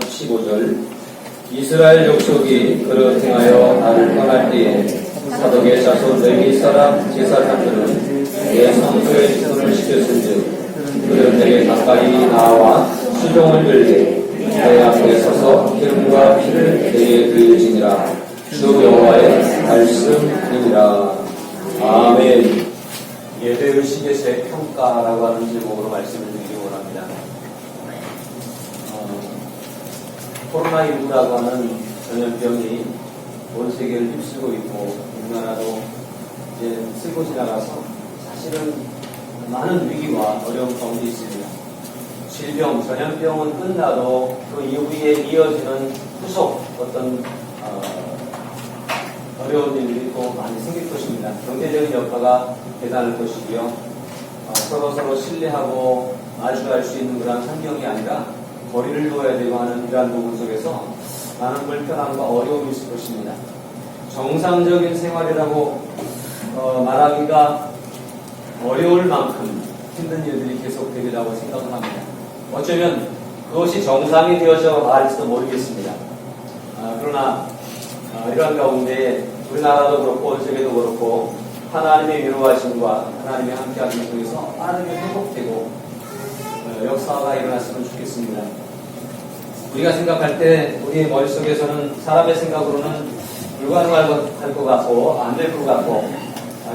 15절 이스라엘 족속이 그릇 행하여 나를 떠날 때에 사독의 자손 레위 사람 제사장들은 내 성소에 손을 씻겼은즉 그들 내게 가까이 나와 수종을 들게 내 앞에 서서 기름과 피를 내게 드리지니라. 주 여호와의 말씀이니라. 아멘. 예배의식의 재평가라고 하는 제목으로 말씀을 드리기 원합니다. 코로나19라고 하는 전염병이 온 세계를 휩쓸고 있고 우리나라도 이제 쓸고 지나가서 사실은 많은 위기와 어려움 가운데 있습니다. 질병, 전염병은 끝나도 그 이후에 이어지는 후속 어떤 어려운 일들이 또 많이 생길 것입니다. 경제적인 여파가 대단할 것이고요. 서로 신뢰하고 마주할 수 있는 그런 환경이 아니라 거리를 둬야 되고 하는 이러한 부분 속에서 많은 불편함과 어려움이 있을 것입니다. 정상적인 생활이라고 말하기가 어려울 만큼 힘든 일들이 계속되리라고 생각을 합니다. 어쩌면 그것이 정상이 되어져 말할지도 모르겠습니다. 그러나 이러한 가운데 우리나라도 그렇고 온 세계도 그렇고 하나님의 위로하심과 하나님의 함께하심을 통해서 빠르게 회복되고 역사가 일어났으면 좋겠습니다. 우리가 생각할 때 우리의 머릿속에서는 사람의 생각으로는 불가능할 것 같고 안 될 것 같고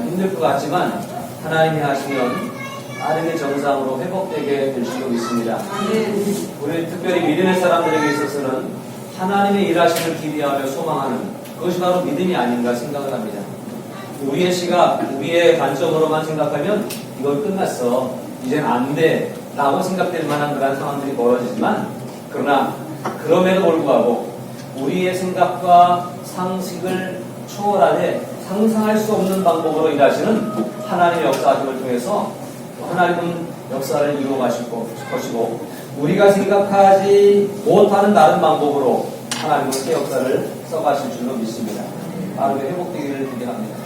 힘들 것 같지만 하나님이 하시면 빠르게 정상으로 회복되게 될 수도 있습니다. 우리 특별히 믿음의 사람들에게 있어서는 하나님의 일하심을 기대하며 소망하는 그것이 바로 믿음이 아닌가 생각을 합니다. 우리의 시각, 우리의 관점으로만 생각하면 이건 끝났어, 이젠 안 돼 라고 생각될 만한 그런 상황들이 벌어지지만 그러나 그럼에도 불구하고 우리의 생각과 상식을 초월하되 상상할 수 없는 방법으로 일하시는 하나님의 역사하심을 통해서 하나님은 역사를 이루어가실 것이고 우리가 생각하지 못하는 다른 방법으로 하나님은 새 역사를 써가실 줄로 믿습니다. 빠르게 회복되기를 기대합니다.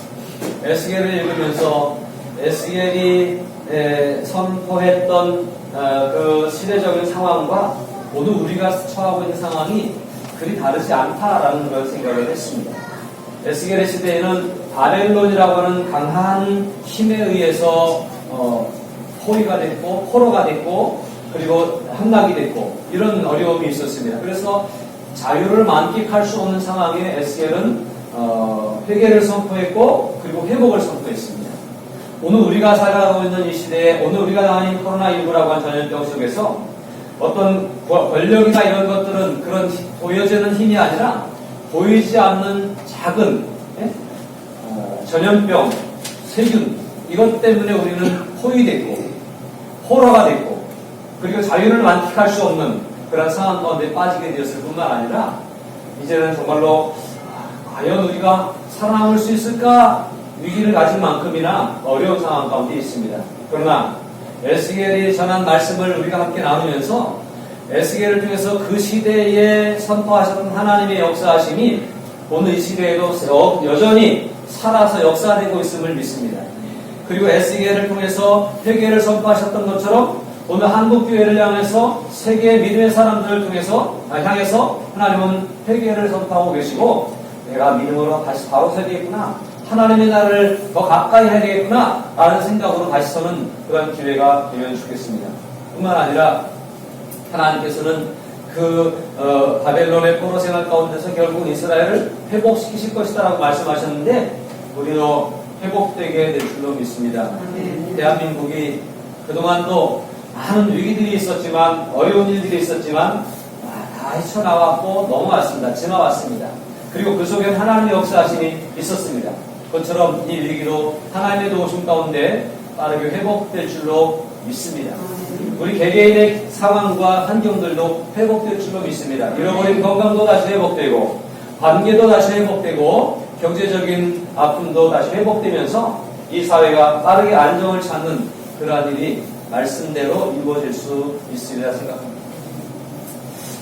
에스겔을 읽으면서 에스겔이 선포했던 그 시대적인 상황과 모두 우리가 처하고 있는 상황이 그리 다르지 않다라는 걸 생각을 했습니다. 에스겔의 시대에는 바벨론이라고 하는 강한 힘에 의해서 포위가 됐고 포로가 됐고 그리고 함락이 됐고 이런 어려움이 있었습니다. 그래서 자유를 만끽할 수 없는 상황에 에스겔은 회개를 선포했고 그리고 회복을 선포했습니다. 오늘 우리가 살아가고 있는 이 시대에 오늘 우리가 당하는 코로나19라고 하는 전염병 속에서 어떤 권력이나 이런 것들은 그런 보여지는 힘이 아니라 보이지 않는 작은 전염병, 세균 이것 때문에 우리는 포위됐고 포로가 됐고 그리고 자유를 만끽할 수 없는 그런 상황 가운데 빠지게 되었을 뿐만 아니라 이제는 정말로 과연 우리가 살아남을 수 있을까 위기를 가진 만큼이나 어려운 상황 가운데 있습니다. 그러나 에스겔이 전한 말씀을 우리가 함께 나누면서 에스겔을 통해서 그 시대에 선포하셨던 하나님의 역사하심이 오늘 이 시대에도 여전히 살아서 역사되고 있음을 믿습니다. 그리고 에스겔을 통해서 회개를 선포하셨던 것처럼 오늘 한국교회를 향해서 세계 믿음의 사람들을 향해서 하나님은 회개를 선포하고 계시고 내가 믿음으로 다시 바로 서야 되겠구나, 하나님의 나라를 더 가까이 해야 되겠구나 라는 생각으로 다시 서는 그런 기회가 되면 좋겠습니다. 뿐만 아니라 하나님께서는 그 바벨론의 포로 생활 가운데서 결국 이스라엘을 회복시키실 것이다 라고 말씀하셨는데 우리도 회복되게 될 줄로 믿습니다. 대한민국이 그동안도 많은 위기들이 있었지만 어려운 일들이 있었지만 다 헤쳐나왔고 넘어왔습니다. 지나왔습니다. 그리고 그 속에 하나님의 역사하심이 있었습니다. 그것처럼 이 위기도 하나님의 도우심 가운데 빠르게 회복될 줄로 믿습니다. 우리 개개인의 상황과 환경들도 회복될 줄로 믿습니다. 잃어버린 건강도 다시 회복되고 관계도 다시 회복되고 경제적인 아픔도 다시 회복되면서 이 사회가 빠르게 안정을 찾는 그러한 일이 말씀대로 이루어질 수 있으리라 생각합니다.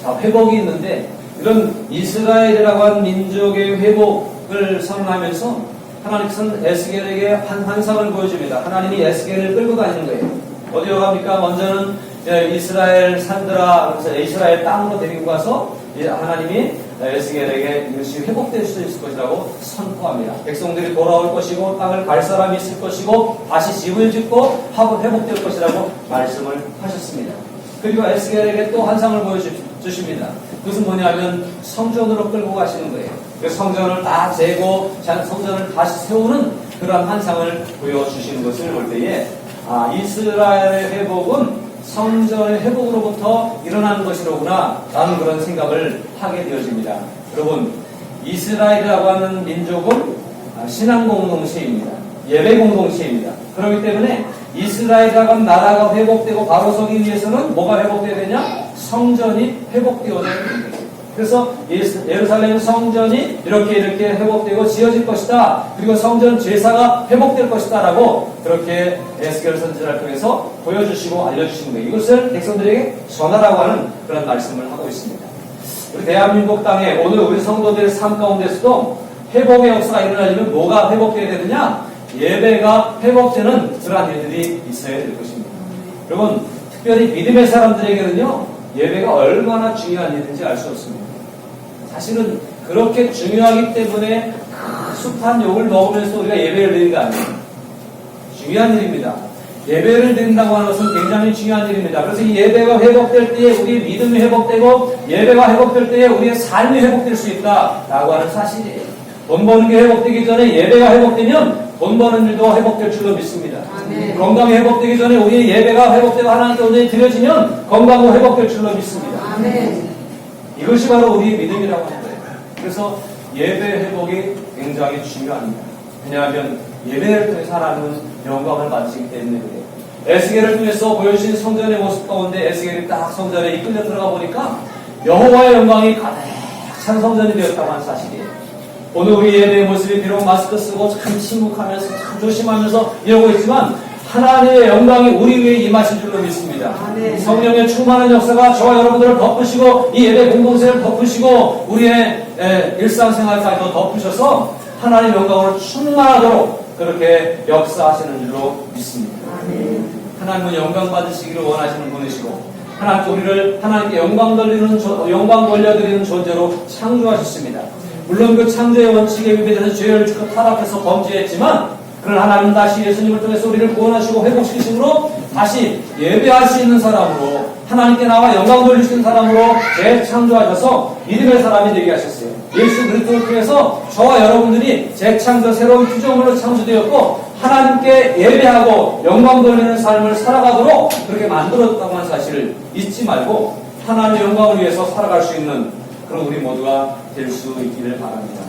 자, 회복이 있는데 이런 이스라엘이라고 하는 민족의 회복을 선언하면서 하나님께서는 에스겔에게 한 환상을 보여줍니다. 하나님이 에스겔을 끌고 다니는 거예요. 어디로 갑니까? 먼저는 이스라엘 산들아, 그래서 이스라엘 땅으로 데리고 가서 하나님이 에스겔에게 이것이 회복될 수 있을 것이라고 선포합니다. 백성들이 돌아올 것이고 땅을 갈 사람이 있을 것이고 다시 집을 짓고 회복될 것이라고 말씀을 하셨습니다. 그리고 에스겔에게 또 한 상을 보여주십니다. 그것은 뭐냐면 성전으로 끌고 가시는 거예요. 그 성전을 다 재고 성전을 다시 세우는 그런 한 상을 보여주시는 것을 볼 때에 이스라엘의 회복은 성전의 회복으로부터 일어나는 것이로구나 라는 그런 생각을 하게 되어집니다. 여러분, 이스라엘이라고 하는 민족은 신앙 공동체입니다. 예배 공동체입니다. 그렇기 때문에 이스라엘이라고 하는 나라가 회복되고 바로 서기 위해서는 뭐가 회복되어야 되냐? 성전이 회복되어야 되는 거예요. 그래서 예루살렘 성전이 이렇게 회복되고 지어질 것이다. 그리고 성전 제사가 회복될 것이다 라고 그렇게 에스겔 선지자를 통해서 보여주시고 알려주시는 거예요. 이것을 백성들에게 전하라고 하는 그런 말씀을 하고 있습니다. 우리 대한민국 땅에 오늘 우리 성도들의 삶 가운데서도 회복의 역사가 일어나려면 뭐가 회복되어야 되느냐? 예배가 회복되는 그러한 일들이 있어야 될 것입니다. 여러분, 특별히 믿음의 사람들에게는요, 예배가 얼마나 중요한 일인지 알 수 없습니다. 사실은 그렇게 중요하기 때문에 숱한 욕을 먹으면서 우리가 예배를 드리는 거 아니에요. 중요한 일입니다. 예배를 드린다고 하는 것은 굉장히 중요한 일입니다. 그래서 이 예배가 회복될 때에 우리의 믿음이 회복되고 예배가 회복될 때에 우리의 삶이 회복될 수 있다라고 하는 사실이에요. 돈 버는 게 회복되기 전에 예배가 회복되면 돈 버는 일도 회복될 줄로 믿습니다. 아멘. 건강이 회복되기 전에 우리의 예배가 회복되고 하나님께 온전히 드려지면 건강도 회복될 줄로 믿습니다. 아멘. 이것이 바로 우리의 믿음이라고 하는 거예요. 그래서 예배 회복이 굉장히 중요합니다. 왜냐하면 예배를 통해서 하나님은 영광을 받으시기 때문에 그래요. 에스겔을 통해서 보여주신 성전의 모습 가운데 에스겔이 딱 성전에 이끌려 들어가 보니까 여호와의 영광이 가득 찬 성전이 되었다고 하는 사실이에요. 오늘 우리 예배의 모습이 비록 마스크 쓰고 참 침묵하면서 참 조심하면서 이러고 있지만 하나님의 영광이 우리 위에 임하신 줄로 믿습니다. 성령의 충만한 역사가 저와 여러분들을 덮으시고 이 예배 공동체를 덮으시고 우리의 일상생활까지도 덮으셔서 하나님의 영광으로 충만하도록 그렇게 역사하시는 줄로 믿습니다. 하나님은 영광 받으시기를 원하시는 분이시고 하나님께 우리를 하나님께 영광 돌려드리는 존재로 창조하셨습니다. 물론 그 창조의 원칙에 위배되는 죄를 짓고 타락해서 범죄했지만 그러나 하나님은 다시 예수님을 통해서 우리를 구원하시고 회복시키심으로 다시 예배할 수 있는 사람으로 하나님께 나와 영광 돌릴 수 있는 사람으로 재창조하셔서 믿음의 사람이 되게 하셨어요. 예수 그리스도를 통해서 저와 여러분들이 재창조 새로운 피조물로 창조되었고 하나님께 예배하고 영광 돌리는 삶을 살아가도록 그렇게 만들었다고 하는 사실을 잊지 말고 하나님의 영광을 위해서 살아갈 수 있는 그런 우리 모두가 될 수 있기를 바랍니다.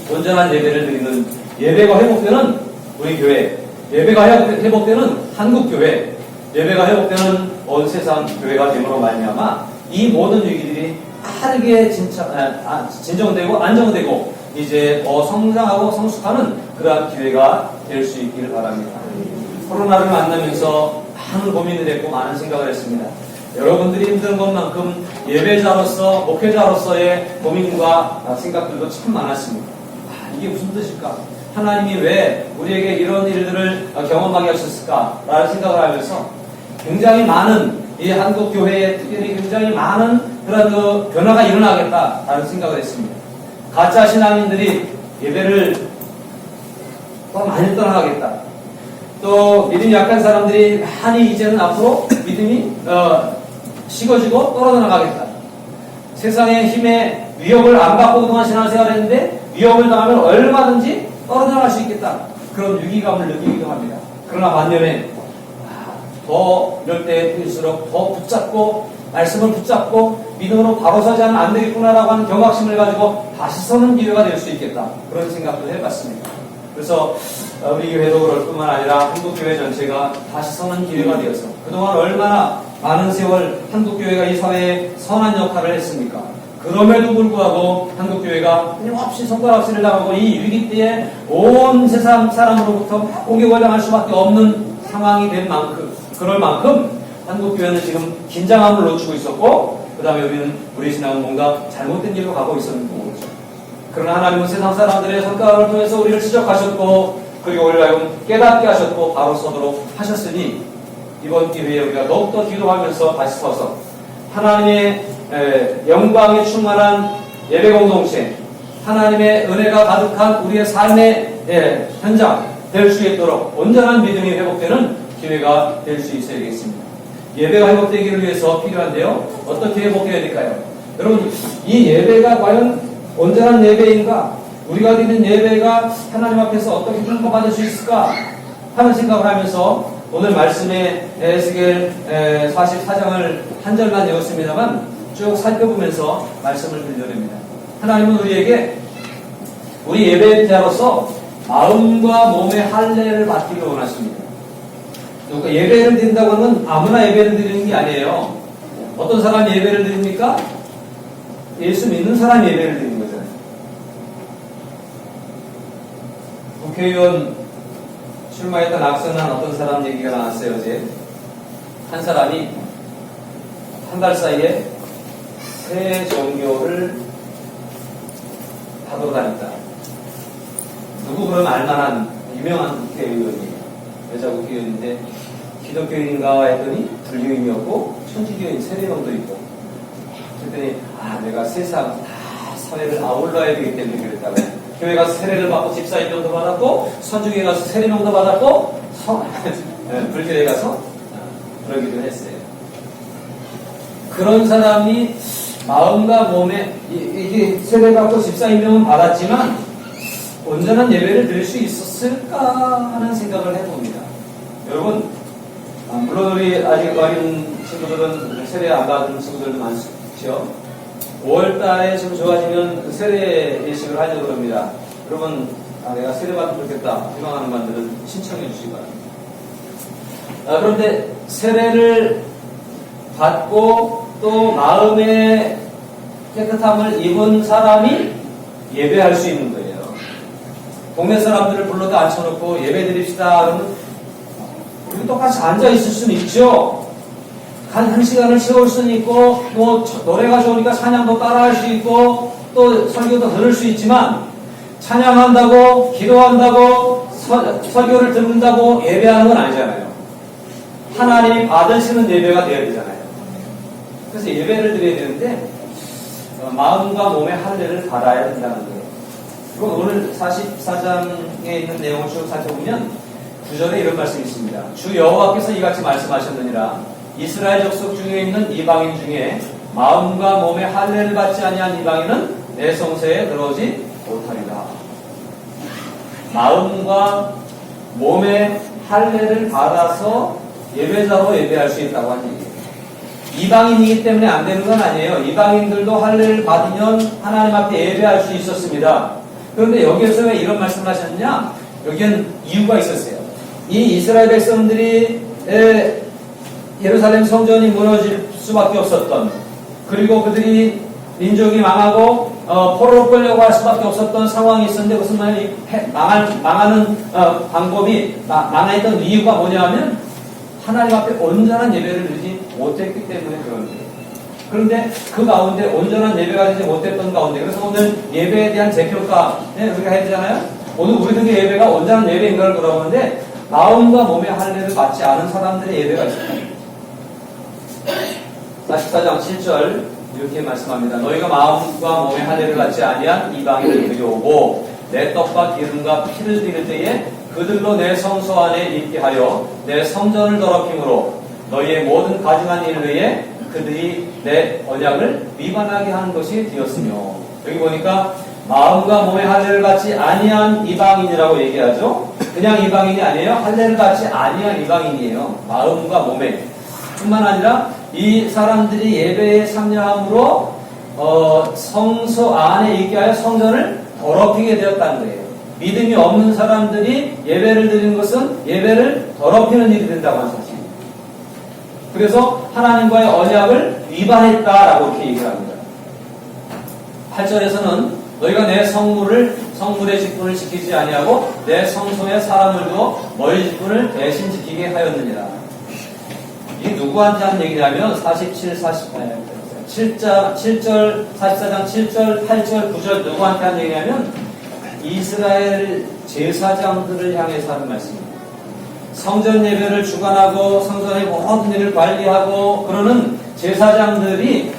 온전한 예배를 드리는 예배가 회복되는 우리 교회, 예배가 회복되는 한국 교회, 예배가 회복되는 온 세상 교회가 됨으로 말미암아 이 모든 위기들이 빠르게 진정되고 안정되고 이제 성장하고 성숙하는 그러한 기회가 될 수 있기를 바랍니다. 코로나를 만나면서 많은 고민을 했고 많은 생각을 했습니다. 여러분들이 힘든 것만큼 예배자로서 목회자로서의 고민과 생각들도 참 많았습니다. 이게 무슨 뜻일까? 하나님이 왜 우리에게 이런 일들을 경험하게 하셨을까? 라는 생각을 하면서 굉장히 많은 이 한국 교회에 특별히 굉장히 많은 그런 그 변화가 일어나겠다라는 생각을 했습니다. 가짜 신앙인들이 예배를 더 많이 떠나가겠다. 또 믿음이 약한 사람들이 많이 이제는 앞으로 믿음이 식어지고 떨어져 나가겠다. 세상의 힘에 위협을 안 받고 그동안 신앙생활을 했는데 위협을 당하면 얼마든지 떨어져 나갈 수 있겠다. 그런 위기감을 느끼기도 합니다. 그러나 반면에 더 이럴 때일수록 더 붙잡고 말씀을 붙잡고 믿음으로 바로 서지 않으면 안 되겠구나라고 하는 경각심을 가지고 다시 서는 기회가 될 수 있겠다. 그런 생각도 해봤습니다. 그래서 우리 교회도 그럴 뿐만 아니라 한국교회 전체가 다시 서는 기회가 되어서 그동안 얼마나 많은 세월 한국교회가 이 사회에 선한 역할을 했습니까? 그럼에도 불구하고 한국교회가 끊임없이 손가락질을 당하고 이 위기 때에 온 세상 사람으로부터 공격을 당할 수밖에 없는 상황이 된 만큼 그럴 만큼 한국교회는 지금 긴장함을 놓치고 있었고 그 다음에 우리 신앙은 뭔가 잘못된 길로 가고 있었는 거죠. 그러나 하나님은 세상 사람들의 손가락을 통해서 우리를 지적하셨고 그리고 우리를 깨닫게 하셨고 바로 서도록 하셨으니 이번 기회에 우리가 더욱더 기도하면서 다시 서서 하나님의 영광에 충만한 예배 공동체, 하나님의 은혜가 가득한 우리의 삶의 현장 될 수 있도록 온전한 믿음이 회복되는 기회가 될 수 있어야겠습니다. 예배가 회복되기를 위해서 필요한데요. 어떻게 회복해야 될까요? 여러분, 이 예배가 과연 온전한 예배인가? 우리가 드리는 예배가 하나님 앞에서 어떻게 평가받을 수 있을까? 하는 생각을 하면서 오늘 말씀에 에스겔 44장을 한 절만 외웠습니다만 쭉 살펴보면서 말씀을 드리려합니다. 하나님은 우리에게 우리 예배자로서 마음과 몸의 할례를 받기를 원하십니다. 그러니까 예배를 드린다고 하면 아무나 예배를 드리는 게 아니에요. 어떤 사람이 예배를 드립니까? 예수 믿는 사람이 예배를 드리는 거잖아요. 국회의원 출마했던 악선한 어떤 사람 얘기가 나왔어요, 어제. 한 사람이 한 달 사이에 새 종교를 하도록 하니까. 누구 그러면 알만한 유명한 국회의원이에요. 여자 국회의원인데 기독교인인가 했더니 불교인이었고 천주교인 3명도 있고. 그랬더니 내가 세상 다 사회를 아울러야 되기 때문에 그랬다고. 교회 가서 세례를 받고 집사 임명도 받았고 선주교회 가서 세례명도 받았고 불교에 가서 그러기도 했어요. 그런 사람이 마음과 몸에 이게 세례받고 집사 임명은 받았지만 온전한 예배를 드릴 수 있었을까 하는 생각을 해봅니다. 여러분, 물론 우리 아직 어린 친구들은 세례 안 받은 친구들도 많죠. 5월달에 좀 좋아지면 세례 예식을 하려고 합니다. 여러분, 내가 세례 받으면 좋겠다 희망하는 분들은 신청해 주시기 바랍니다. 그런데 세례를 받고 또 마음의 깨끗함을 입은 사람이 예배할 수 있는 거예요. 동네 사람들을 불러다 앉혀놓고 예배 드립시다 그러면 우리 똑같이 앉아있을 수는 있죠. 한 시간을 채울 수는 있고 뭐 노래가 좋으니까 찬양도 따라할 수 있고 또 설교도 들을 수 있지만 찬양한다고 기도한다고 설교를 듣는다고 예배하는 건 아니잖아요. 하나님이 받으시는 예배가 되어야 되잖아요. 그래서 예배를 드려야 되는데 마음과 몸의 할례를 받아야 된다는 거예요. 그리고 오늘 44장에 있는 내용을 쭉 살펴보면 9절에 이런 말씀이 있습니다. 주 여호와께서 이같이 말씀하셨느니라. 이스라엘 족속 중에 있는 이방인 중에 마음과 몸의 할례를 받지 아니한 이방인은 내 성소에 들어오지 못하리라. 마음과 몸의 할례를 받아서 예배자로 예배할 수 있다고 하는 얘기예요. 이방인이기 때문에 안 되는 건 아니에요. 이방인들도 할례를 받으면 하나님 앞에 예배할 수 있었습니다. 그런데 여기에서 왜 이런 말씀을 하셨느냐? 여기엔 이유가 있었어요. 이 이스라엘 백성들이 예루살렘 성전이 무너질 수밖에 없었던, 그리고 그들이 민족이 망하고 포로로 끌려고 할 수밖에 없었던 상황이 있었는데 무슨 말이 망하는 방법이 망했던 이유가 뭐냐면 하나님 앞에 온전한 예배를 드리지 못했기 때문에 그런 거예요. 그런데 그 가운데 온전한 예배가 되지 못했던 가운데, 그래서 오늘 예배에 대한 재평가 우리가 해야 되잖아요. 오늘 우리들의 예배가 온전한 예배인가를 물어보는데 마음과 몸의 할례를 받지 않은 사람들의 예배가 있습니다. 44장 7절 이렇게 말씀합니다. 너희가 마음과 몸의 할례를 받지 아니한 이방인을 들여오고 내 떡과 기름과 피를 드릴 때에 그들로 내 성소 안에 있게 하여 내 성전을 더럽힘으로 너희의 모든 가증한 일 외에 그들이 내 언약을 위반하게 하는 것이 되었으며. 여기 보니까 마음과 몸의 할례를 받지 아니한 이방인이라고 얘기하죠. 그냥 이방인이 아니에요. 할례를 받지 아니한 이방인이에요. 마음과 몸에. 뿐만 아니라 이 사람들이 예배에 참여함으로 성소 안에 있게 하여 성전을 더럽히게 되었다는 거예요. 믿음이 없는 사람들이 예배를 드리는 것은 예배를 더럽히는 일이 된다고 하는 사실입니다. 그래서 하나님과의 언약을 위반했다라고 이렇게 얘기를 합니다. 8절에서는 너희가 내 성물의 직분을 지키지 아니하고 내 성소에 사람을 두어 너희 직분을 대신 지키게 하였느니라. 이게 누구한테 하는 얘기냐면 7절, 44장 7절, 8절, 9절 누구한테 하는 얘기냐면 이스라엘 제사장들을 향해서 하는 말씀입니다. 성전 예배를 주관하고 성전의 모든 일을 관리하고 그러는 제사장들이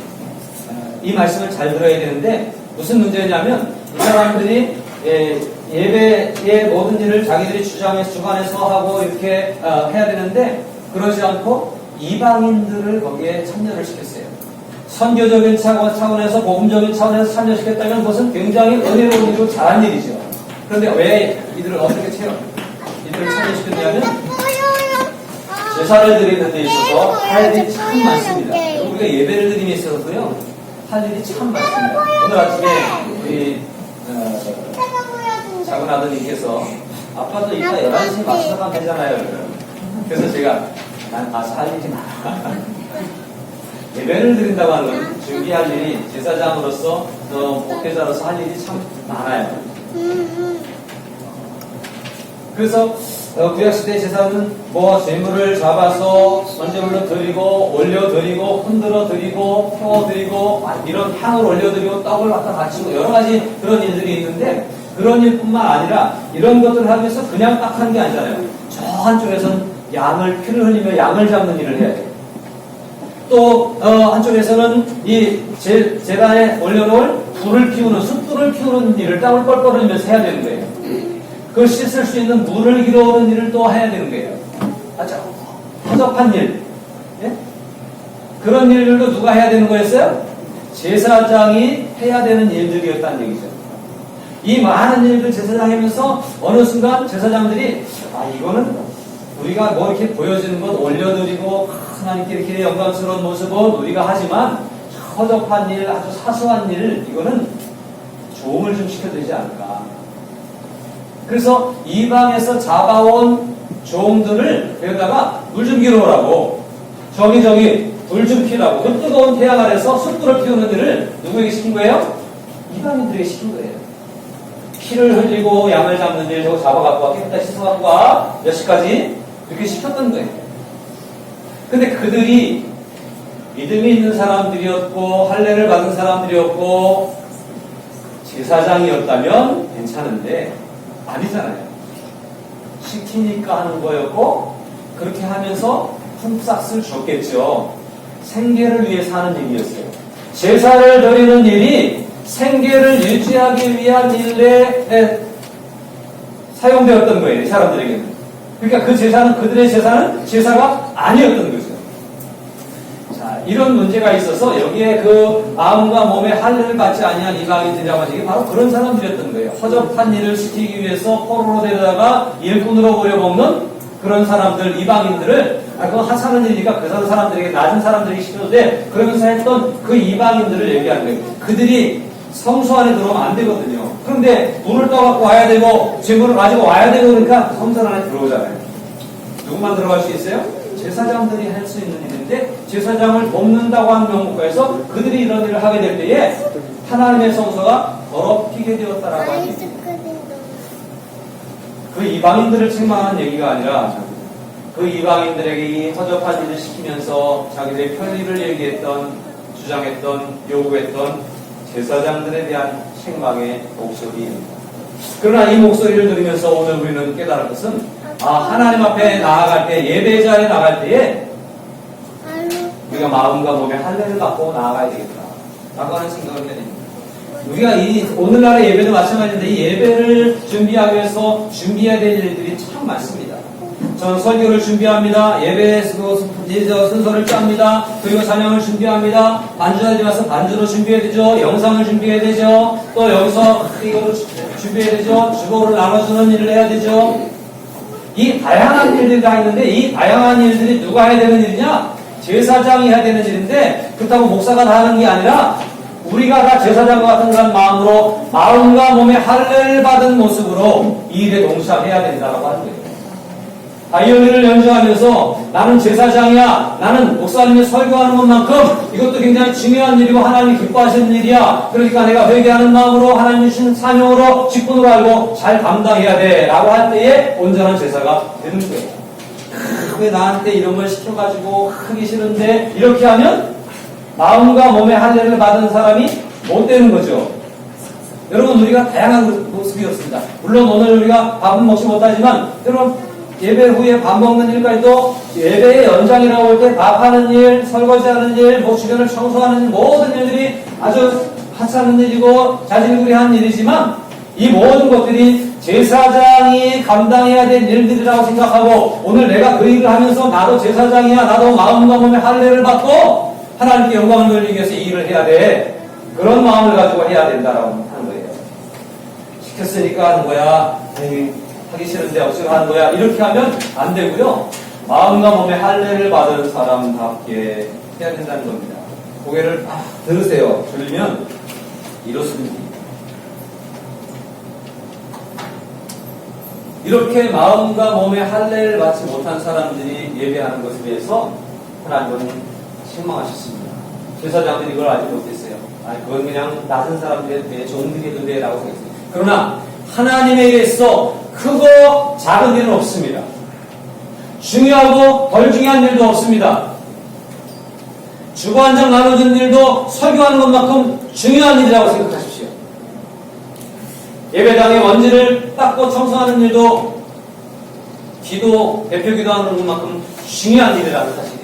이 말씀을 잘 들어야 되는데 무슨 문제냐면 이 사람들이 예배의 모든 일을 자기들이 주관해서 하고 이렇게 해야 되는데 그러지 않고 이방인들을 거기에 참여를 시켰어요. 선교적인 차원에서 복음적인 차원에서 참여시켰다면 그것은 굉장히 은혜로운 일이고 잘한 일이죠. 그런데 왜 이들을 어떻게 이들을 참여시켰냐면 제사를 드리는 데 있어서 할 일이 참 많습니다. 우리가 예배를 드림에 있어서요 할 일이 참 많습니다. 오늘 아침에 우리 작은 아드님께서 아빠도 이따 11시에 맞춰서 가면 되잖아요. 그래서 제가 난 가서 할 일이 많아. 예배를 드린다고 하는 건 준비할 일이 제사장으로서 또 목회자로서 할 일이 참 많아요. 그래서 구약시대 제사는 뭐 재물을 잡아서 번제물로 드리고 올려드리고 흔들어 드리고 태워드리고 이런 향을 올려드리고 떡을 갖다 바치고 여러 가지 그런 일들이 있는데 그런 일뿐만 아니라 이런 것들을 하기 위해서 그냥 딱 하는 게 아니잖아요. 저 한쪽에서는 피를 흘리며 양을 잡는 일을 해야 돼요. 또 한쪽에서는 이 제단에 올려놓을 불을 피우는 숯불을 피우는 일을 땀을 뻘뻘 흘리면서 해야 되는 거예요. 그 씻을 수 있는 물을 길어오는 일을 또 해야 되는 거예요. 아주 허접한 일. 예? 그런 일들도 누가 해야 되는 거였어요? 제사장이 해야 되는 일들이었다는 얘기죠. 이 많은 일들 제사장이 하면서 어느 순간 제사장들이 이거는 우리가 뭐 이렇게 보여지는 것 올려드리고 하나님께 이렇게 영광스러운 모습은 우리가 하지만 허접한 일, 아주 사소한 일 이거는 조음을 좀 시켜드리지 않을까. 그래서 이방에서 잡아온 종들을 여기다가 물 좀 길어오라고 저기 불 좀 피우라고 그 뜨거운 태양 아래서 숯불을 피우는 일을 누구에게 시킨 거예요? 이방인들에게 시킨 거예요. 피를 흘리고 양을 잡는 일 저거 잡아갖고 와 깨끗하게 씻어갖고 와 몇 시까지 이렇게 시켰던 거예요. 근데 그들이 믿음이 있는 사람들이었고 할례를 받은 사람들이었고 제사장이었다면 괜찮은데 아니잖아요. 시키니까 하는 거였고 그렇게 하면서 품삯을 줬겠죠. 생계를 위해서 하는 일이었어요. 제사를 드리는 일이 생계를 유지하기 위한 일에 사용되었던 거예요. 이 사람들에게는. 그러니까 그 제사는 그들의 제사가 아니었던 거죠. 자, 이런 문제가 있어서 여기에 그 마음과 몸의 할례를 받지 아니한 이방인들이라고 하는 게 바로 그런 사람들이었던 거예요. 허접한 일을 시키기 위해서 포로로 데려다가 일꾼으로 부려먹는 그런 사람들, 이방인들을 그건 하찮은 일이니까 그 사람들에게 낮은 사람들에게 시켜도 돼. 그러면서 했던 그 이방인들을 얘기하는 거예요. 그들이 성소 안에 들어오면 안 되거든요. 그런데 물을 떠갖고 와야 되고 재물을 가지고 와야 되고 그러니까 성전 안에 들어오잖아요. 누구만 들어갈 수 있어요? 제사장들이 할 수 있는 일인데 제사장을 돕는다고 하는 명목하에서 그들이 이런 일을 하게 될 때에 하나님의 성소가 더럽히게 되었다라고 하는 얘기입니다. 그 이방인들을 책망하는 얘기가 아니라 그 이방인들에게 이 허접한 일을 시키면서 자기들의 편리를 얘기했던 주장했던 요구했던 제사장들에 대한 책망의 목소리입니다. 그러나 이 목소리를 들으면서 오늘 우리는 깨달을 것은 하나님 앞에 나아갈 때 예배자에 나갈 때에 우리가 마음과 몸의 할례를 갖고 나아가야 되겠다 라고 하는 생각을 해야 됩니다. 우리가 오늘날의 예배도 마찬가지인데 이 예배를 준비하기 위해서 준비해야 될 일들이 참 많습니다. 저는 설교를 준비합니다. 예배 순서를 짭니다. 그리고 찬양을 준비합니다. 반주자들이 와서 반주로 준비해야 되죠. 영상을 준비해야 되죠. 또 여기서 이거를 준비해야 되죠. 주보를 나눠주는 일을 해야 되죠. 이 다양한 일들이 다 있는데 이 다양한 일들이 누가 해야 되는 일이냐? 제사장이 해야 되는 일인데 그렇다고 목사가 다 하는 게 아니라 우리가 다 제사장과 같은 그런 마음으로 마음과 몸의 할례를 받은 모습으로 이 일에 동참해야 된다고 하는 거예요. 바이올린을 연주하면서 나는 제사장이야. 나는 목사님이 설교하는 것만큼 이것도 굉장히 중요한 일이고 하나님이 기뻐하시는 일이야. 그러니까 내가 회개하는 마음으로 하나님 주신 사명으로 직분으로 알고 잘 감당해야 돼 라고 할 때에 온전한 제사가 되는 거예요. 왜 나한테 이런 걸 시켜가지고 하기 싫은데 이렇게 하면 마음과 몸의 할례를 받은 사람이 못 되는 거죠. 여러분 우리가 다양한 모습이었습니다. 물론 오늘 우리가 밥은 먹지 못하지만 여러분 예배 후에 밥 먹는 일까지도 예배의 연장이라고 할 때 밥하는 일, 설거지하는 일, 뭐 주변을 청소하는 모든 일들이 아주 하찮은 일이고 자질구레한 일이지만 이 모든 것들이 제사장이 감당해야 될 일들이라고 생각하고 오늘 내가 그 일을 하면서 나도 제사장이야, 나도 마음과 몸에 할례를 받고 하나님께 영광을 돌리기 위해서 이 일을 해야 돼. 그런 마음을 가지고 해야 된다라고 하는 거예요. 시켰으니까 하는 거야. 에이, 하기 싫은데 억지로 하는 거야. 이렇게 하면 안 되고요. 마음과 몸에 할례를 받은 사람답게 해야 된다는 겁니다. 고개를 딱 들으세요. 들으면 이렇습니다. 이렇게 마음과 몸에 할례를 받지 못한 사람들이 예배하는 것에 대해서 하나님은 실망하셨습니다. 제사장들이 이걸 알지 못했어요. 그건 그냥 낮은 사람들의 종들의 은혜라고 생각했어요. 그러나 하나님에 의해서 크고 작은 일은 없습니다. 중요하고 덜 중요한 일도 없습니다. 주고 한 장 나눠주는 일도 설교하는 것만큼 중요한 일이라고 생각하십시오. 예배당의 먼지를 닦고 청소하는 일도 기도, 대표 기도하는 것만큼 중요한 일이라는 사실이에요.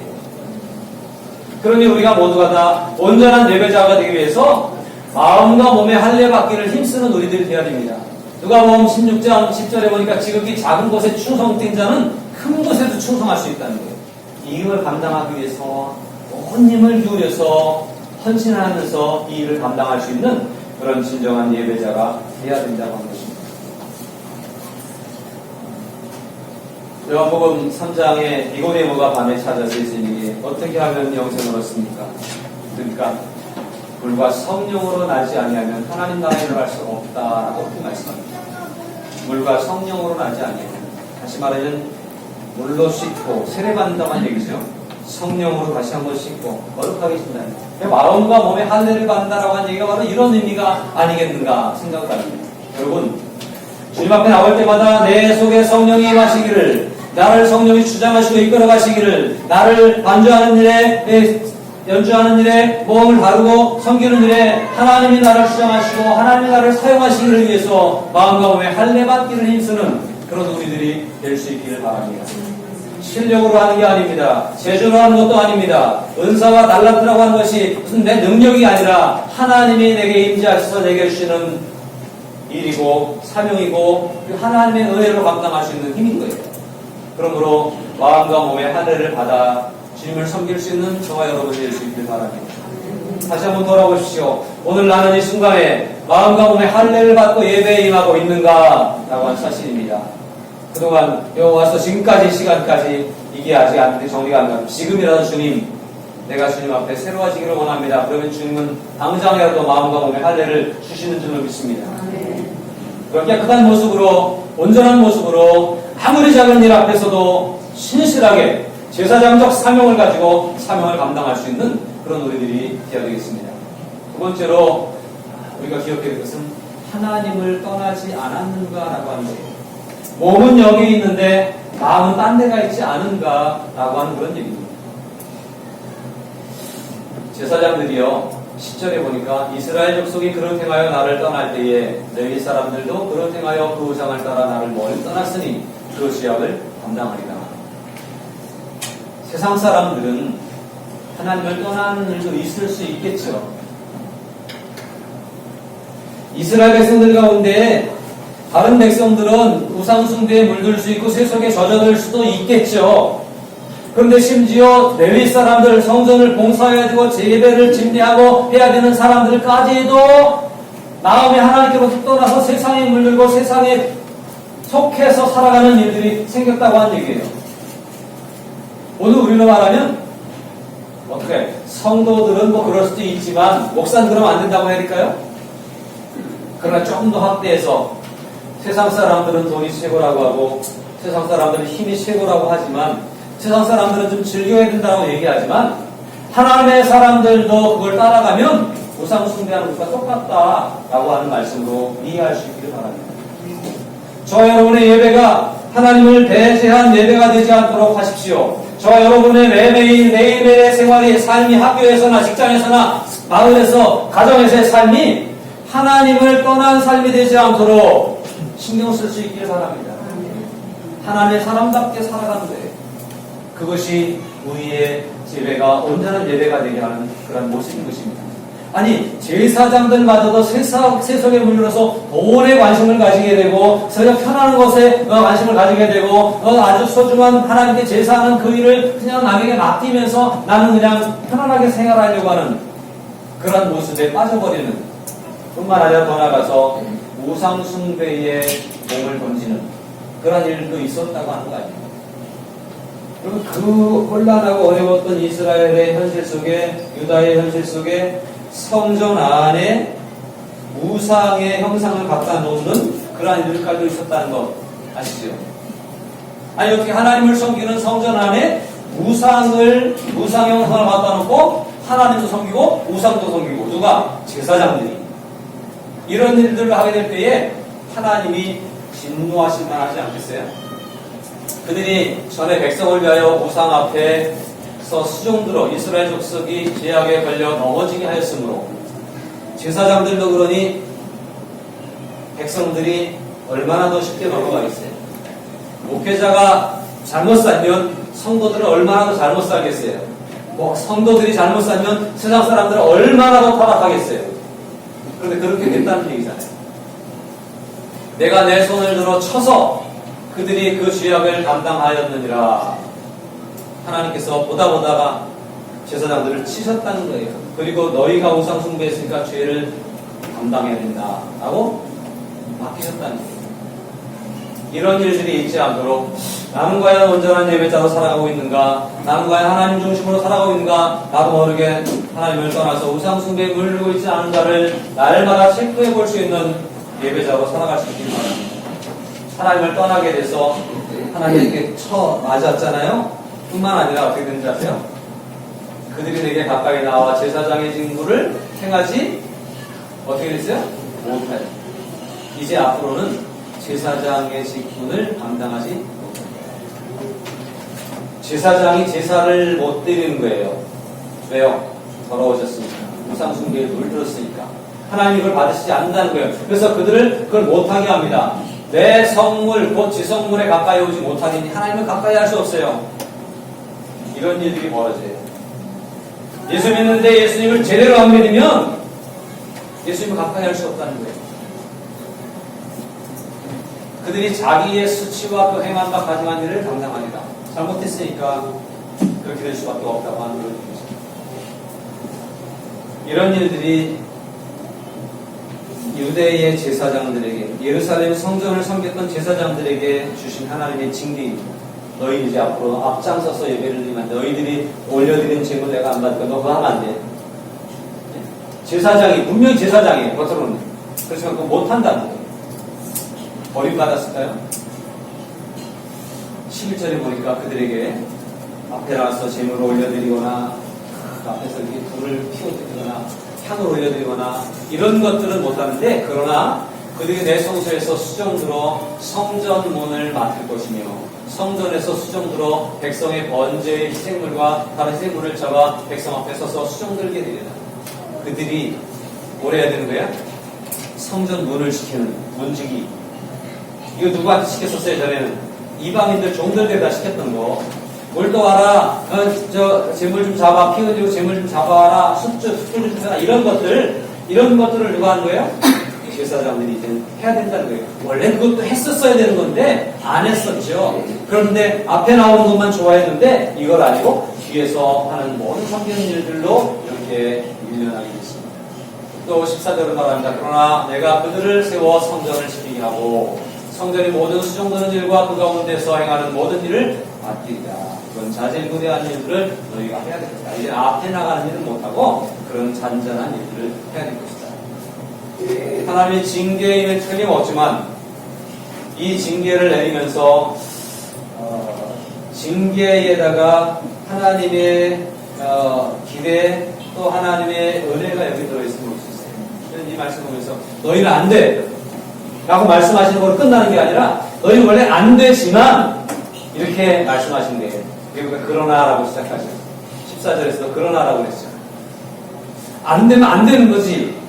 그러니 우리가 모두가 다 온전한 예배자가 되기 위해서 마음과 몸의 할례 받기를 힘쓰는 우리들이 되어야 됩니다. 누가복음 16장 10절에 보니까 지극히 작은 것에 충성된 자는 큰 것에도 충성할 수 있다는 거예요. 이 일을 감당하기 위해서 온 힘을 기울여서 헌신하면서 이 일을 감당할 수 있는 그런 진정한 예배자가 되어야 된다고 하는 것입니다. 요한복음 3장에 니고데모가 밤에 찾아서 예수님에게 어떻게 하면 영생을 얻습니까? 그러니까 물과 성령으로 나지 아니하면 하나님 나라에 들어갈 수 없다라고 그렇게 말씀합니다. 물과 성령으로 나지 아니하면, 다시 말하면 물로 씻고 세례받는다는 얘기죠. 성령으로 다시 한번 씻고 거룩하게 신다. 마음과 몸에 할례를 받는다라고 하는 얘기가 바로 이런 의미가 아니겠는가 생각을 합니다. 여러분, 주님 앞에 나올 때마다 내 속에 성령이 임하시기를, 나를 성령이 주장하시고 이끌어 가시기를, 나를 반주하는 일에, 연주하는 일에, 모험을 다루고 섬기는 일에 하나님이 나를 주장하시고 하나님이 나를 사용하시기를 위해서 마음과 몸에 할례 받기를 힘쓰는 그런 우리들이 될 수 있기를 바랍니다. 실력으로 하는 게 아닙니다. 재주로 하는 것도 아닙니다. 은사와 달란트라고 하는 것이 무슨 내 능력이 아니라 하나님이 내게 임재하셔서 내게 주시는 일이고 사명이고 하나님의 은혜로 감당할 수 있는 힘인 거예요. 그러므로 마음과 몸의 할례를 받아 주님을 섬길 수 있는 저와 여러분이 될 수 있길 바랍니다. 다시 한번 돌아보십시오. 오늘 나는 이 순간에 마음과 몸의 할례를 받고 예배에 임하고 있는가? 라고 하는 사실입니다. 그동안 와서 지금까지 시간까지 이게 아직 안 돼, 정리가 안 가고 지금이라도 주님, 내가 주님 앞에 새로워지기를 원합니다. 그러면 주님은 당장이라도 마음과 몸의 할례를 주시는 줄로 믿습니다. 그런 깨끗한 모습으로, 온전한 모습으로 아무리 작은 일 앞에서도 신실하게 제사장적 사명을 가지고 사명을 감당할 수 있는 그런 우리들이 되어야 되겠습니다. 두 번째로 우리가 기억해야 될 것은 하나님을 떠나지 않았는가라고 하는 거예요. 몸은 여기 있는데 마음은 딴 데가 있지 않은가라고 하는 그런 얘기입니다. 제사장들이요, 10절에 보니까 이스라엘 족속이 그릇 행하여 나를 떠날 때에 레위 사람들도 그릇 행하여 그 우상을 따라 나를 멀리 떠났으니 그 죄악을 감당하리라. 세상 사람들은 하나님을 떠나는 일도 있을 수 있겠죠. 이스라엘 백성들 가운데 다른 백성들은 우상숭배에 물들 수 있고 세속에 젖어들 수도 있겠죠. 그런데 심지어 레위 사람들, 성전을 봉사해야 되고 예배를 집례하고 해야 되는 사람들까지도 마음에 하나님께로부터 떠나서 세상에 물들고 세상에 속해서 살아가는 일들이 생겼다고 하는 얘기예요. 오늘 우리로 말하면 어떻게 성도들은 뭐 그럴 수도 있지만 목사는 그러면 안 된다고 해야 될까요? 그러나 조금 더 확대해서 세상 사람들은 돈이 최고라고 하고 세상 사람들은 힘이 최고라고 하지만 세상 사람들은 좀 즐겨야 된다고 얘기하지만 하나님의 사람들도 그걸 따라가면 우상 숭배하는 것과 똑같다라고 하는 말씀으로 이해할 수 있기를 바랍니다. 저와 여러분의 예배가 하나님을 배제한 예배가 되지 않도록 하십시오. 저와 여러분의 매일매일의 생활이, 삶이 학교에서나 직장에서나 마을에서 가정에서의 삶이 하나님을 떠난 삶이 되지 않도록 신경 쓸 수 있기를 바랍니다. 하나님의 사람답게 살아가는 거예요. 그것이 우리의 예배가 온전한 예배가 되게 하는 그런 모습인 것입니다. 아니 제사장들마저도 세속에 물들어서 돈에 관심을 가지게 되고 서로 편안한 것에 관심을 가지게 되고 아주 소중한 하나님께 제사하는 그 일을 그냥 남에게 맡기면서 나는 그냥 편안하게 생활하려고 하는 그런 모습에 빠져버리는 뿐만 아니라 더 나아가서 우상 숭배에 몸을 던지는 그런 일도 있었다고 하는 거 아닙니까? 그리고 그 혼란하고 어려웠던 이스라엘의 현실 속에 유다의 현실 속에 성전 안에 우상의 형상을 갖다 놓는 그러한 일들까지도 있었다는 것 아시죠? 아니 어떻게 하나님을 섬기는 성전 안에 우상의 형상을 갖다 놓고 하나님도 섬기고 우상도 섬기고 누가? 제사장들이 이런 일들을 하게 될 때에 하나님이 진노하실 만하지 않겠어요? 그들이 전에 백성을 위하여 우상 앞에서 수종들어 이스라엘 족속이 죄악에 걸려 넘어지게 하였으므로 제사장들도 그러니 백성들이 얼마나 더 쉽게 넘어가겠어요? 목회자가 잘못 살면 성도들은 얼마나 더 잘못 살겠어요? 성도들이 잘못 살면 세상 사람들은 얼마나 더 타락하겠어요? 그런데 그렇게 됐다는 얘기잖아요. 내가 내 손을 들어 쳐서 그들이 그 죄악을 감당하였느니라. 하나님께서 보다가 제사장들을 치셨다는 거예요. 그리고 너희가 우상 숭배했으니까 죄를 감당해야 된다 라고 맡기셨다는 거예요. 이런 일들이 있지 않도록 나는 과연 온전한 예배자로 살아가고 있는가, 나는 과연 하나님 중심으로 살아가고 있는가, 나도 모르게 하나님을 떠나서 우상 숭배에 물들고 있지 않은가를 날마다 체크해 볼 수 있는 예배자로 살아갈 수 있기를 바랍니다. 하나님을 떠나게 돼서 하나님께 맞았잖아요. 뿐만 아니라 어떻게 되는지 아세요? 그들이 내게 가까이 나와 제사장의 직무를 행하지 어떻게 됐어요? 못해요. 이제 앞으로는 제사장의 직분을 감당하지 못해요. 제사장이 제사를 못 드리는 거예요. 왜요? 더러워졌으니까. 우상 숭배에 물들었으니까. 하나님이 그걸 받으시지 않는다는 거예요. 그래서 그들을 그걸 못하게 합니다. 내 성물, 곧 지성물에 가까이 오지 못하니 하나님을 가까이 할 수 없어요. 이런 일들이 벌어져요. 예수 믿는데 예수님을 제대로 안 믿으면 예수님을 가까이 할 수 없다는 거예요. 그들이 자기의 수치와 그 행한 바 가증한 일을 감당합니다. 잘못했으니까 그렇게 될 수밖에 없다고 하는 그런 얘기죠. 이런 일들이 유대의 제사장들에게, 예루살렘 성전을 섬겼던 제사장들에게 주신 하나님의 징계입니다. 너희 이제 앞으로 앞장서서 예배를 드리면 너희들이 올려드린 제물 내가 안 받고 너 그거 하면 안 돼. 제사장이 분명히 제사장이에요. 겉으로는. 그렇지만 그거 못한다는 거예요. 버림받았을까요? 11절에 보니까 그들에게 앞에 나와서 제물을 올려드리거나 앞에서 이렇게 불을 피워드리거나 향을 올려드리거나 이런 것들은 못하는데, 그러나 그들이 내 성소에서 수종들어 성전 문을 맡을 것이며 성전에서 수종들어 백성의 번제의 희생물과 다른 희생물을 잡아 백성 앞에 서서 수종들게 되리라. 그들이 뭘 해야 되는 거야? 성전 문을 지키는 문지기. 이거 누구한테 시켰었어요? 전에는 이방인들 종들에다 시켰던 거. 뭘 또 와라, 재물 좀 잡아, 피 흘리고 재물 좀 잡아라, 숫줄 좀 주라, 이런 것들을 누가 하는 거예요? 제사장들이 이제 해야 된다는 거예요. 원래 그것도 했었어야 되는 건데 안 했었죠. 그런데 앞에 나오는 것만 좋아했는데 이걸 아니고 뒤에서 하는 모든 섬기는 일들로 이렇게 밀려나게 됐습니다. 또 14절을 말합니다. 그러나 내가 그들을 세워 성전을 지키게 하고 성전의 모든 수종되는 일과 그 가운데서 행하는 모든 일을 맡기리라. 그런 자질구레한 일들을 너희가 해야 되겠다. 이제 앞에 나가는 일은 못하고 그런 잔잔한 일들을 해야 될 것이다. 하나님의 징계임에 틀림없지만 이 징계를 내리면서 징계에다가 하나님의 기대 또 하나님의 은혜가 여기 들어있으면 올 수 있어요. 이 말씀 보면서 너희는 안 돼 라고 말씀하시는 걸로 끝나는 게 아니라 너희는 원래 안 되지만 이렇게 말씀하신 거예요. 그리고 그러나라고 시작하죠. 14절에서도 그러나라고 했죠. 안 되면 안 되는 거지.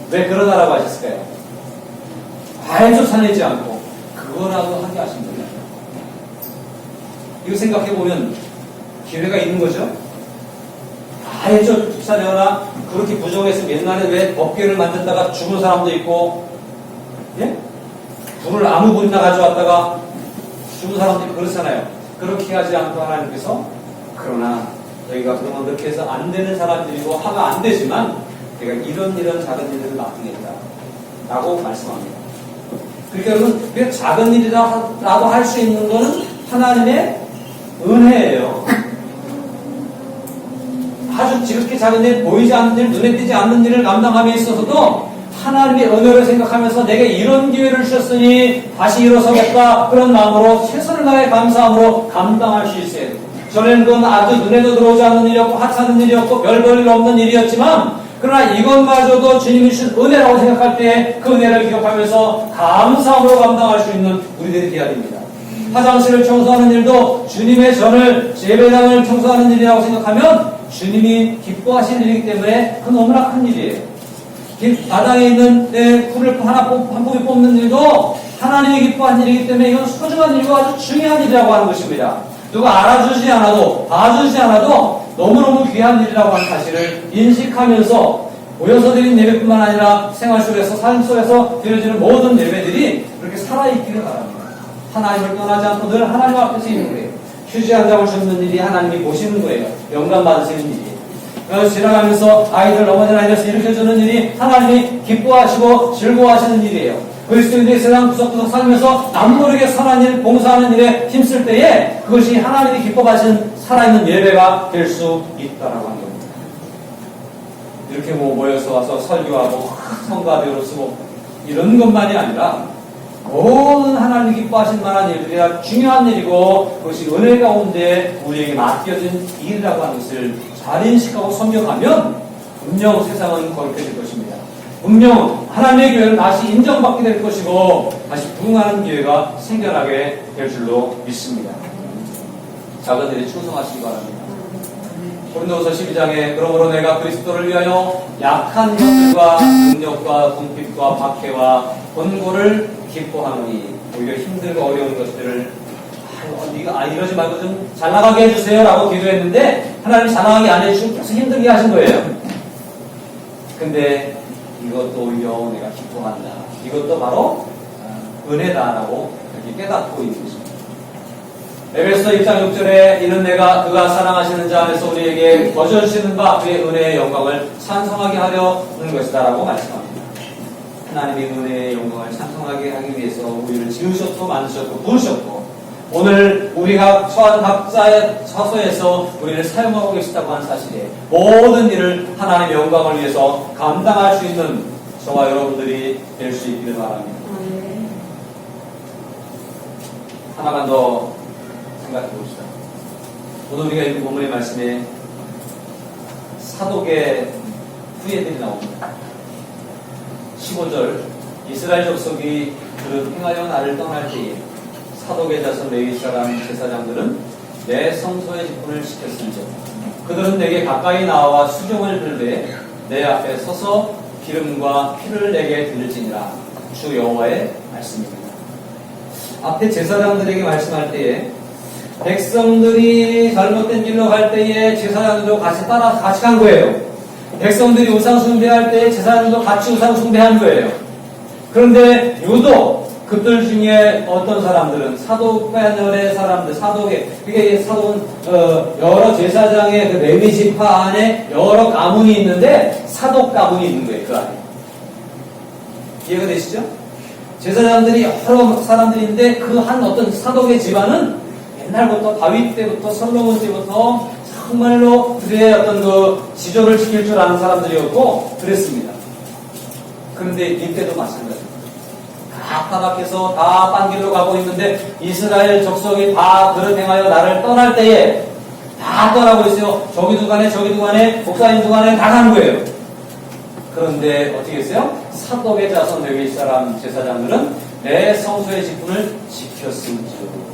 왜 그러나라고 하셨을까요? 아예 쫓아내지 않고 그거라도 하게 하신 거예요. 이거 생각해보면 기회가 있는 거죠. 아예 저 집사되거나 그렇게 부정했으면 옛날에 왜 법궤를 만든다가 죽은 사람도 있고, 예? 불을 아무 불이나 가져왔다가 죽은 사람들이 그렇잖아요. 그렇게 하지 않고 하나님께서, 그러나 너희가 그러면 그렇게 해서 안 되는 사람들이고 하면 안 되지만 내가 이런 작은 일들을 맡기겠다 라고 말씀합니다. 그러니까 여러분, 그 작은 일이라도 할 수 있는 거는 하나님의 은혜예요. 아주 지극히 작은 일, 보이지 않는 일, 눈에 띄지 않는 일을 감당함에 있어서도 하나님의 은혜를 생각하면서 내게 이런 기회를 주셨으니 다시 일어서겠다, 그런 마음으로 최선을 다해 감사함으로 감당할 수 있어야 돼요. 전에는 그건 아주 눈에도 들어오지 않는 일이었고 하찮은 일이었고 별 볼 일 없는 일이었지만, 그러나 이것마저도 주님이 주신 은혜라고 생각할 때 그 은혜를 기억하면서 감사함으로 감당할 수 있는 우리들이 되어야 됩니다. 화장실을 청소하는 일도 주님의 전을, 예배당을 청소하는 일이라고 생각하면 주님이 기뻐하시는 일이기 때문에 그 너무나 큰 일이에요. 바닥에 있는 풀을 한 포기 뽑는 일도 하나님이 기뻐하는 일이기 때문에 이건 소중한 일이고 아주 중요한 일이라고 하는 것입니다. 누가 알아주지 않아도, 봐주지 않아도 너무너무 귀한 일이라고 하는 사실을 인식하면서 모여서 드린 예배뿐만 아니라 생활 속에서, 삶 속에서 드려지는 모든 예배들이 그렇게 살아있기를 바랍니다. 하나님을 떠나지 않고 늘 하나님 앞에서 있는 거예요. 휴지 한 장을 줍는 일이 하나님이 보시는 거예요. 영감 받으시는 일이에요. 그래서 지나가면서 아이들, 넘어진 아이들 일으켜주는 일이 하나님이 기뻐하시고 즐거워하시는 일이에요. 그리스도인들이 세상 구석구석 살면서 남모르게 선한 일, 봉사하는 일에 힘쓸 때에 그것이 하나님이 기뻐하시는 살아있는 예배가 될 수 있다라고 하는 겁니다. 이렇게 모여서 와서 설교하고 성가대로 쓰고 이런 것만이 아니라 모든 하나님 기뻐하실 만한 일들이 중요한 일이고 그것이 은혜 가운데 우리에게 맡겨진 일이라고 하는 것을 잘 인식하고 섬겨가면 분명 세상은 거룩해질 것입니다. 분명 하나님의 교회는 다시 인정받게 될 것이고 다시 부흥하는 기회가 생겨나게 될 줄로 믿습니다. 작은 일에 충성하시기 바랍니다. 고린도후서 12장에 그러므로 내가 그리스도를 위하여 약한 것들과 능력과 궁핍과 박해와 권고를 기뻐하노니, 오히려 힘들고 어려운 것들을 네가 이러지 말고 좀 잘 나가게 해주세요 라고 기도했는데 하나님 잘 나가게 안 해주시고 계속 힘들게 하신 거예요. 근데 이것도 오히려 내가 기뻐한다, 이것도 바로 은혜다라고 이렇게 깨닫고 있는 것입니다. 에베소 2장 6절에 이는 내가 그가 사랑하시는 자 안에서 우리에게 거저주시는 바 그의 은혜의 영광을 찬송하게 하려는 것이다 라고 말씀합니다. 하나님의 은혜의 영광을 찬송하게 하기 위해서 우리를 지으셨고 만드셨고 부르셨고 오늘 우리가 처한 각자의 처소에서 우리를 사용하고 계시다고 하는 사실에 모든 일을 하나님의 영광을 위해서 감당할 수 있는 저와 여러분들이 될 수 있기를 바랍니다. 하나만 더 생각해 봅시다. 오늘 우리가 읽은 본문의 말씀에 사독의 후예들이 나옵니다. 15절 이스라엘 족속이 그를 행하여 나를 떠날 때에 사독의 자손 레위 사람 제사장들은 내 성소의 직분을 시켰은즉 그들은 내게 가까이 나와 수종을 들되 내 앞에 서서 기름과 피를 내게 드릴지니라. 주 여호와의 말씀입니다. 앞에 제사장들에게 말씀할 때에 백성들이 잘못된 길로 갈 때에 제사장들도 같이 간 거예요. 백성들이 우상 숭배할 때에 제사장들도 같이 우상 숭배한 거예요. 그런데 유독 그들 중에 어떤 사람들은 사독 패널의 사람들, 그게 사독은 여러 제사장의 그 레위 지파 안에 여러 가문이 있는데 사독 가문이 있는 거예요. 그 안에 이해가 되시죠? 제사장들이 여러 사람들이 있는데 그 한 어떤 사독의 집안은 옛날부터 다윗 때부터 솔로몬 때부터 정말로 그의 어떤 그 지조를 지킬 줄 아는 사람들이었고 그랬습니다. 그런데 이때도 마찬가지입니다. 다 타락해서 다 딴 길로 가고 있는데 이스라엘 족속이 다 그릇 행하여 나를 떠날 때에 다 떠나고 있어요. 저기도 가네 목사님도 가네 다 가는 거예요. 그런데 어떻게 했어요? 사독의 자손 레위 사람 제사장들은 내 성소의 직분을 지켰음즉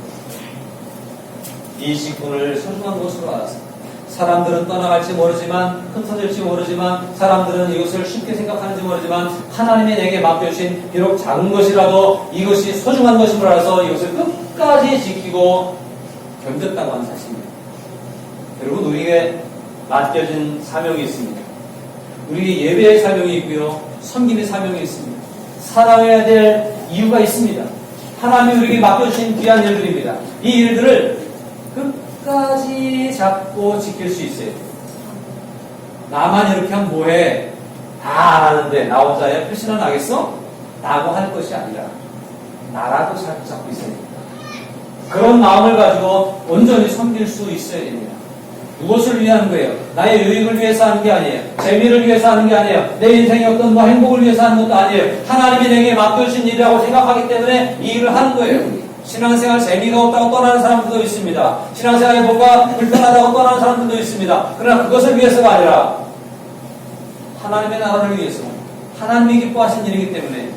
이 직분을 소중한 것으로 알았습니다. 사람들은 떠나갈지 모르지만 흩어질지 모르지만 사람들은 이것을 쉽게 생각하는지 모르지만 하나님이 내게 맡겨주신 비록 작은 것이라도 이것이 소중한 것임을 알아서 이것을 끝까지 지키고 견뎠다고 하는 사실입니다. 여러분, 우리에게 맡겨진 사명이 있습니다. 우리에게 예배의 사명이 있고요, 섬김의 사명이 있습니다. 사랑해야 될 이유가 있습니다. 하나님이 우리에게 맡겨주신 귀한 일들입니다. 이 일들을 끝까지 잡고 지킬 수 있어요. 나만 이렇게 하면 뭐해? 다 안 하는데 나 혼자야 표시는 나겠어? 라고 할 것이 아니라 나라도 잘 잡고 있어야 됩니다. 그런 마음을 가지고 온전히 섬길 수 있어야 됩니다. 무엇을 위한 거예요? 나의 유익을 위해서 하는 게 아니에요. 재미를 위해서 하는 게 아니에요. 내 인생의 어떤 뭐 행복을 위해서 하는 것도 아니에요. 하나님이 내게 맡겨주신 일이라고 생각하기 때문에 이 일을 하는 거예요. 신앙생활 재미가 없다고 떠나는 사람들도 있습니다. 신앙생활이 뭔가 불편하다고 떠나는 사람들도 있습니다. 그러나 그것을 위해서가 아니라 하나님의 나라를 위해서 하나님이 기뻐하신 일이기 때문에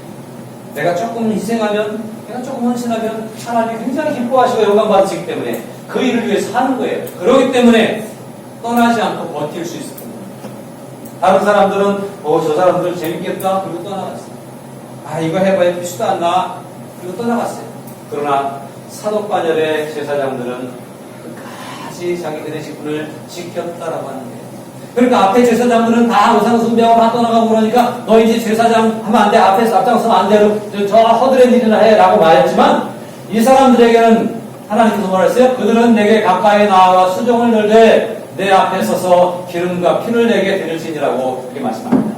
내가 조금 희생하면, 내가 조금 헌신하면 하나님이 굉장히 기뻐하시고 영광 받으시기 때문에 그 일을 위해서 하는 거예요. 그렇기 때문에 떠나지 않고 버틸 수 있을 겁니다. 다른 사람들은 저 사람들 재밌겠다 그리고 떠나갔어요. 이거 해봐야 필수도 안 나 그리고 떠나갔어요. 그러나 사독반열의 제사장들은 끝까지 자기들의 직분을 지켰다라고 하는 거예요. 그러니까 앞에 제사장들은 다 우상 숭배하고 다 떠나가고 그러니까 너 이제 제사장 하면 안 돼. 앞에서 앞장서면 안 돼. 저 허드렛 일이나 해. 라고 말했지만 이 사람들에게는 하나님께서 뭐랬어요? 그들은 내게 가까이 나와 수종을 들되 내 앞에 서서 기름과 피를 내게 드릴지니라고 그렇게 말씀합니다.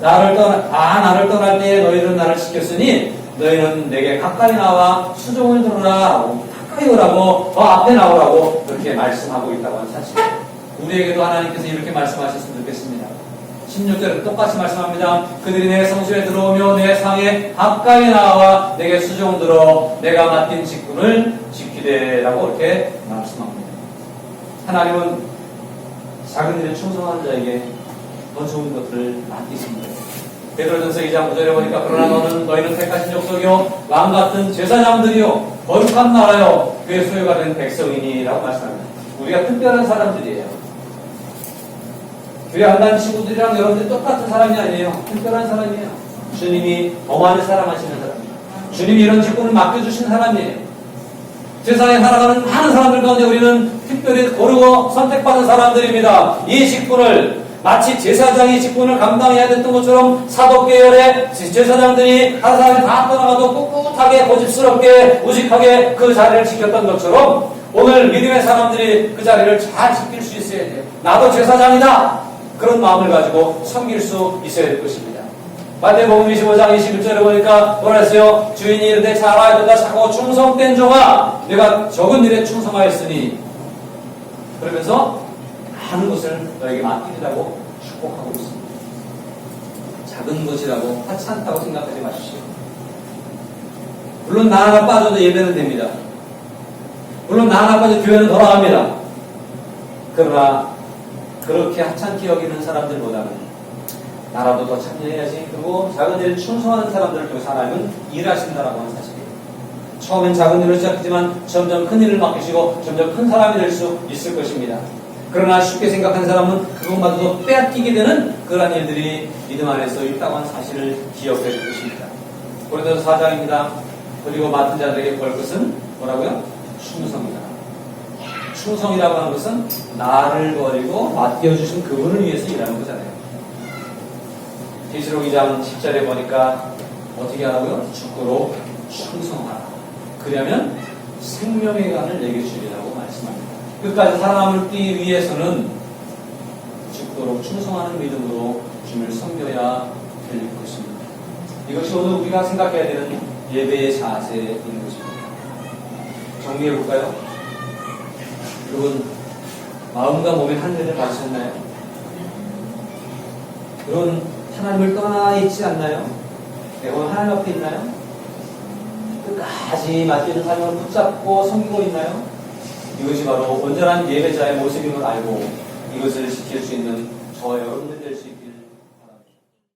나를 떠날 때에 너희는 나를 지켰으니 너희는 내게 가까이 나와 수종을 들으라. 가까이 오라고, 더 앞에 나오라고 그렇게 말씀하고 있다고 하는 사실이에요. 우리에게도 하나님께서 이렇게 말씀하셨으면 좋겠습니다. 16절에 똑같이 말씀합니다. 그들이 내 성소에 들어오며 내 상에 가까이 나와 내게 수종들어 내가 맡긴 직분을 지키되라고 이렇게 말씀합니다. 하나님은 작은 일에 충성한 자에게 더 좋은 것들을 맡기십니다. 베드로전서 2장 9절에 보니까 그러나 너희는 택하신 족속이요 왕 같은 제사장들이요 거룩한 나라요 그의 소유가 된 백성이니라고 말씀합니다. 우리가 특별한 사람들이에요. 교회 안 다니는 친구들이랑 여러분들이 똑같은 사람이 아니에요. 특별한 사람이에요. 주님이 더 많이 사랑하시는 사람이에요. 주님이 이런 직분을 맡겨주신 사람이에요. 세상에 살아가는 많은 사람들 가운데 우리는 특별히 고르고 선택받은 사람들입니다. 이 직분을 마치 제사장이 직분을 감당해야 됐던 것처럼 사독계열의 제사장들이 한 사람이 다 떠나가도 꿋꿋하게 고집스럽게 우직하게 그 자리를 지켰던 것처럼 오늘 믿음의 사람들이 그 자리를 잘 지킬 수 있어야 돼요. 나도 제사장이다. 그런 마음을 가지고 섬길 수 있어야 될 것입니다. 마태복음 25장 21절에 보니까 뭐라 했어요? 주인이 이르되 잘 알도다 착하고 충성된 종아 내가 적은 일에 충성하였으니 그러면서 많은 것을 너에게 맡기리라고 축복하고 있습니다. 작은 것이라고 하찮다고 생각하지 마십시오. 물론 나 하나 빠져도 예배는 됩니다. 물론 나 하나 빠져도 교회는 돌아갑니다. 그러나 그렇게 하찮게 여기는 사람들보다는 나라도 더 참여해야지. 그리고 작은 일에 충성하는 사람들을 통해서 하나님은 일하신다라고 하는 사실이에요. 처음엔 작은 일을 시작하지만 점점 큰 일을 맡기시고 점점 큰 사람이 될 수 있을 것입니다. 그러나 쉽게 생각하는 사람은 그것마저도 빼앗기게 되는 그러한 일들이 믿음 안에서 있다고 하는 사실을 기억해야 될 것입니다. 고린도서 4장입니다. 그리고 맡은 자들에게 볼 것은 뭐라고요? 충성이다. 충성이라고 하는 것은 나를 버리고 맡겨주신 그분을 위해서 일하는 거잖아요. 계시록 2장 10절에 보니까 어떻게 하라고요? 죽도록 충성하라. 그러면 생명의 간을 내게 주리라고 말씀합니다. 끝까지 살아남기 위해서는 죽도록 충성하는 믿음으로 주님을 섬겨야 될 것입니다. 이것이 오늘 우리가 생각해야 되는 예배의 자세인 것입니다. 정리해 볼까요? 여러분, 마음과 몸의 한계를 받으셨나요? 여러분, 하나님을 떠나 있지 않나요? 여러분, 하나님 앞에 있나요? 끝까지 맡기는 사명을 붙잡고 섬기고 있나요? 이것이 바로 온전한 예배자의 모습인 걸 알고 이것을 지킬 수 있는 저 여러분들 될 수 있습니다.